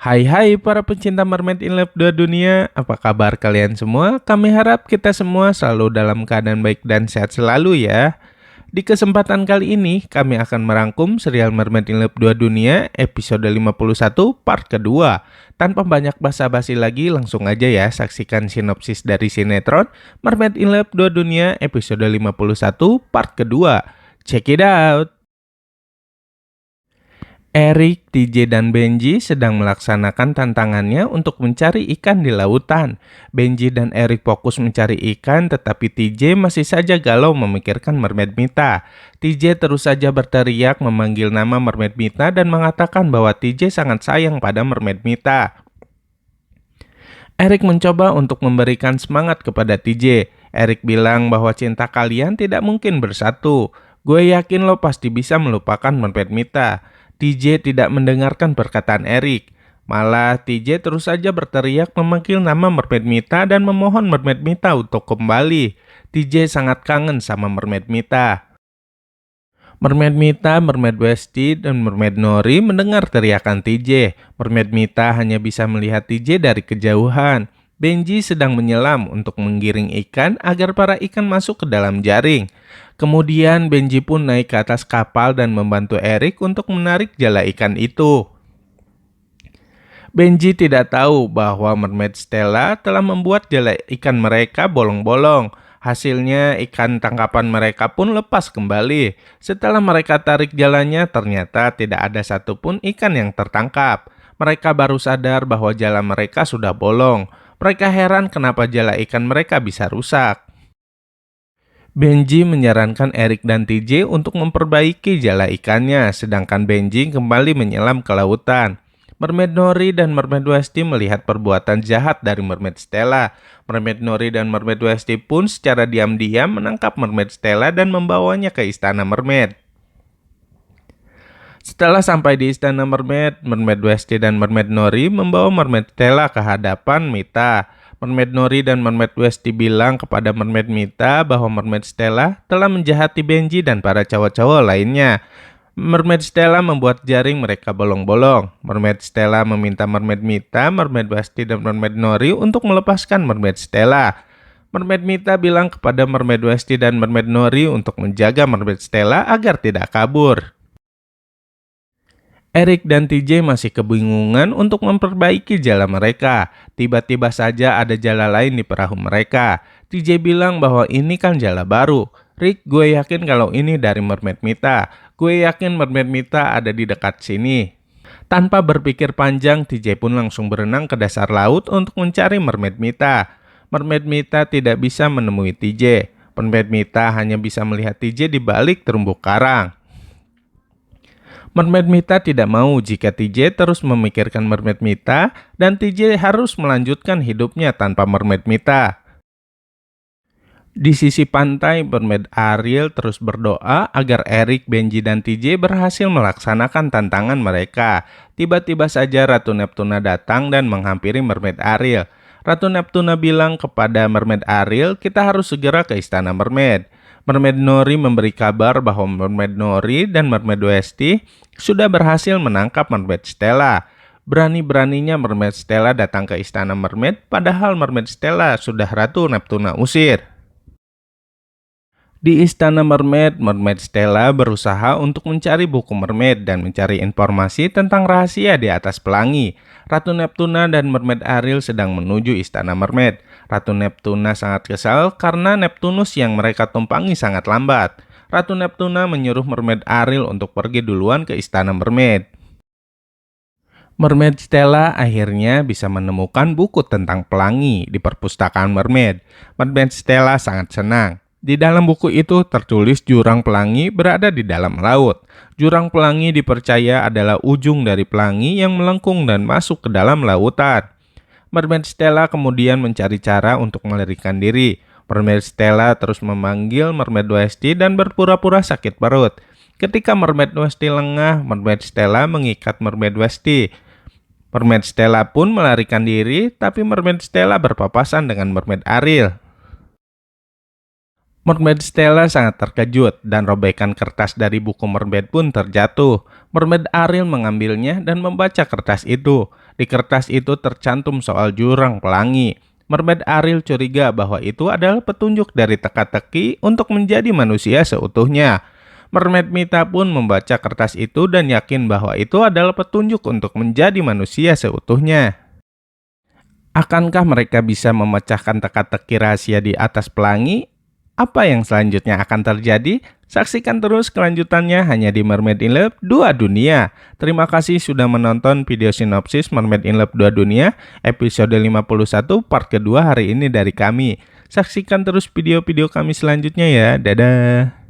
Hai hai para pencinta Mermaid in Love 2 dunia, apa kabar kalian semua? Kami harap kita semua selalu dalam keadaan baik dan sehat selalu ya. Di kesempatan kali ini, kami akan merangkum serial Mermaid in Love 2 dunia episode 51 part kedua. Tanpa banyak basa-basi lagi, langsung aja ya saksikan sinopsis dari sinetron Mermaid in Love 2 dunia episode 51 part kedua. Check it out! Eric, TJ, dan Benji sedang melaksanakan tantangannya untuk mencari ikan di lautan. Benji dan Eric fokus mencari ikan, tetapi TJ masih saja galau memikirkan Mermaid Mita. TJ terus saja berteriak memanggil nama Mermaid Mita dan mengatakan bahwa TJ sangat sayang pada Mermaid Mita. Eric mencoba untuk memberikan semangat kepada TJ. Eric bilang bahwa cinta kalian tidak mungkin bersatu. Gue yakin lo pasti bisa melupakan Mermaid Mita. TJ tidak mendengarkan perkataan Eric. Malah TJ terus saja berteriak memanggil nama Mermaid Mita dan memohon Mermaid Mita untuk kembali. TJ sangat kangen sama Mermaid Mita. Mermaid Mita, Mermaid Westy, dan Mermaid Nori mendengar teriakan TJ. Mermaid Mita hanya bisa melihat TJ dari kejauhan. Benji sedang menyelam untuk menggiring ikan agar para ikan masuk ke dalam jaring. Kemudian Benji pun naik ke atas kapal dan membantu Eric untuk menarik jala ikan itu. Benji tidak tahu bahwa Mermaid Stella telah membuat jala ikan mereka bolong-bolong. Hasilnya ikan tangkapan mereka pun lepas kembali. Setelah mereka tarik jalannya, ternyata tidak ada satupun ikan yang tertangkap. Mereka baru sadar bahwa jala mereka sudah bolong. Mereka heran kenapa jala ikan mereka bisa rusak. Benji menyarankan Eric dan TJ untuk memperbaiki jala ikannya, sedangkan Benji kembali menyelam ke lautan. Mermaid Nori dan Mermaid Westy melihat perbuatan jahat dari Mermaid Stella. Mermaid Nori dan Mermaid Westy pun secara diam-diam menangkap Mermaid Stella dan membawanya ke istana Mermaid. Setelah sampai di istana Mermaid, Mermaid Westy dan Mermaid Nori membawa Mermaid Stella ke hadapan Mita. Mermaid Nori dan Mermaid Westy bilang kepada Mermaid Mita bahwa Mermaid Stella telah menjahati Benji dan para cowok-cowok lainnya. Mermaid Stella membuat jaring mereka bolong-bolong. Mermaid Stella meminta Mermaid Mita, Mermaid Westy, dan Mermaid Nori untuk melepaskan Mermaid Stella. Mermaid Mita bilang kepada Mermaid Westy dan Mermaid Nori untuk menjaga Mermaid Stella agar tidak kabur. Eric dan TJ masih kebingungan untuk memperbaiki jala mereka. Tiba-tiba saja ada jala lain di perahu mereka. TJ bilang bahwa ini kan jala baru. Rick, gue yakin kalau ini dari Mermaid Mita. Gue yakin Mermaid Mita ada di dekat sini. Tanpa berpikir panjang, TJ pun langsung berenang ke dasar laut untuk mencari Mermaid Mita. Mermaid Mita tidak bisa menemui TJ. Mermaid Mita hanya bisa melihat TJ di balik terumbu karang. Mermaid Mita tidak mau jika TJ terus memikirkan Mermaid Mita dan TJ harus melanjutkan hidupnya tanpa Mermaid Mita. Di sisi pantai, Mermaid Ariel terus berdoa agar Eric, Benji, dan TJ berhasil melaksanakan tantangan mereka. Tiba-tiba saja Ratu Neptuna datang dan menghampiri Mermaid Ariel. Ratu Neptuna bilang kepada Mermaid Ariel, kita harus segera ke istana Mermaid. Mermaid Nori memberi kabar bahwa Mermaid Nori dan Mermaid Westy sudah berhasil menangkap Mermaid Stella. Berani-beraninya Mermaid Stella datang ke istana Mermaid, padahal Mermaid Stella sudah Ratu Neptuna usir. Di istana Mermaid, Mermaid Stella berusaha untuk mencari buku Mermaid dan mencari informasi tentang rahasia di atas pelangi. Ratu Neptuna dan Mermaid Ariel sedang menuju istana Mermaid. Ratu Neptuna sangat kesal karena Neptunus yang mereka tumpangi sangat lambat. Ratu Neptuna menyuruh Mermaid Ariel untuk pergi duluan ke istana Mermaid. Mermaid Stella akhirnya bisa menemukan buku tentang pelangi di perpustakaan Mermaid. Mermaid Stella sangat senang. Di dalam buku itu tertulis jurang pelangi berada di dalam laut. Jurang pelangi dipercaya adalah ujung dari pelangi yang melengkung dan masuk ke dalam lautan. Mermaid Stella kemudian mencari cara untuk melarikan diri. Mermaid Stella terus memanggil Mermaid Westy dan berpura-pura sakit perut. Ketika Mermaid Westy lengah, Mermaid Stella mengikat Mermaid Westy. Mermaid Stella pun melarikan diri, tapi Mermaid Stella berpapasan dengan Mermaid Ariel. Mermaid Stella sangat terkejut dan robekan kertas dari buku Mermaid pun terjatuh. Mermaid Ariel mengambilnya dan membaca kertas itu. Di kertas itu tercantum soal jurang pelangi. Mermaid Ariel curiga bahwa itu adalah petunjuk dari teka-teki untuk menjadi manusia seutuhnya. Mermaid Mita pun membaca kertas itu dan yakin bahwa itu adalah petunjuk untuk menjadi manusia seutuhnya. Akankah mereka bisa memecahkan teka-teki rahasia di atas pelangi? Apa yang selanjutnya akan terjadi? Saksikan terus kelanjutannya hanya di Mermaid in Love 2 Dunia. Terima kasih sudah menonton video sinopsis Mermaid in Love 2 Dunia episode 51 part kedua hari ini dari kami. Saksikan terus video-video kami selanjutnya ya. Dadah.